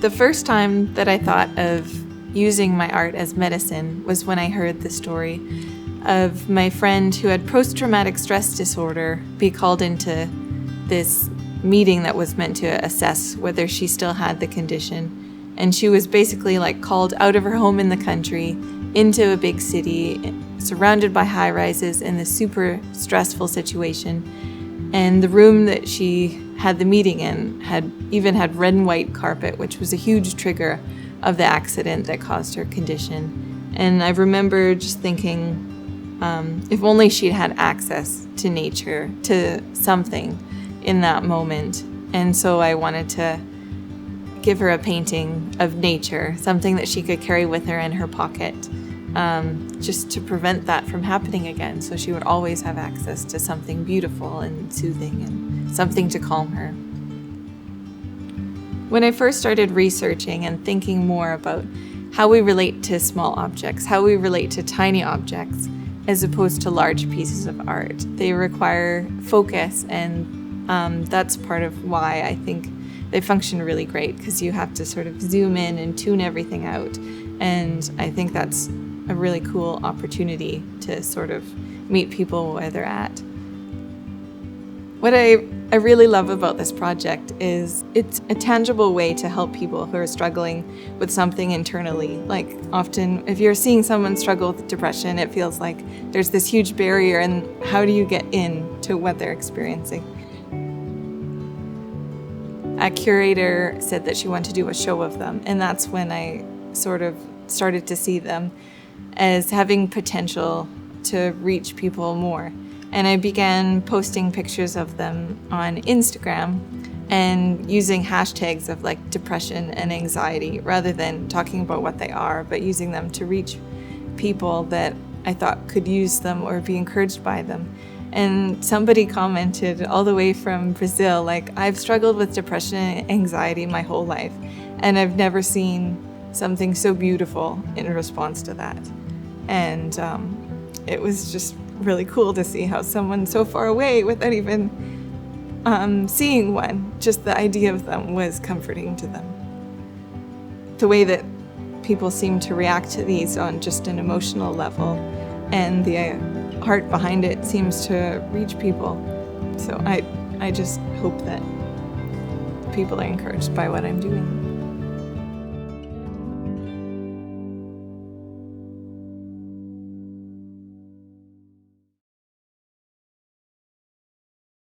The first time that I thought of using my art as medicine was when I heard the story of my friend who had post-traumatic stress disorder be called into this meeting that was meant to assess whether she still had the condition. And she was basically called out of her home in the country into a big city, surrounded by high rises in this super stressful situation. And the room that she had the meeting in had red and white carpet, which was a huge trigger of the accident that caused her condition. And I remember just thinking, if only she'd had access to nature, to something in that moment. And so I wanted to give her a painting of nature, something that she could carry with her in her pocket, just to prevent that from happening again. So she would always have access to something beautiful and soothing and something to calm her. When I first started researching and thinking more about how we relate to small objects, how we relate to tiny objects, as opposed to large pieces of art, they require focus, and that's part of why I think they function really great, because you have to sort of zoom in and tune everything out. And I think that's a really cool opportunity to sort of meet people where they're at. What I really love about this project is it's a tangible way to help people who are struggling with something internally. Often, if you're seeing someone struggle with depression, it feels like there's this huge barrier, and how do you get into what they're experiencing? A curator said that she wanted to do a show of them, and that's when I sort of started to see them as having potential to reach people more. And I began posting pictures of them on Instagram and using hashtags of depression and anxiety, rather than talking about what they are, but using them to reach people that I thought could use them or be encouraged by them. And somebody commented all the way from Brazil, I've struggled with depression and anxiety my whole life, and I've never seen something so beautiful in response to that. And it was just really cool to see how someone so far away, without even seeing one, just the idea of them was comforting to them. The way that people seem to react to these on just an emotional level, and the heart behind it seems to reach people. So I just hope that people are encouraged by what I'm doing.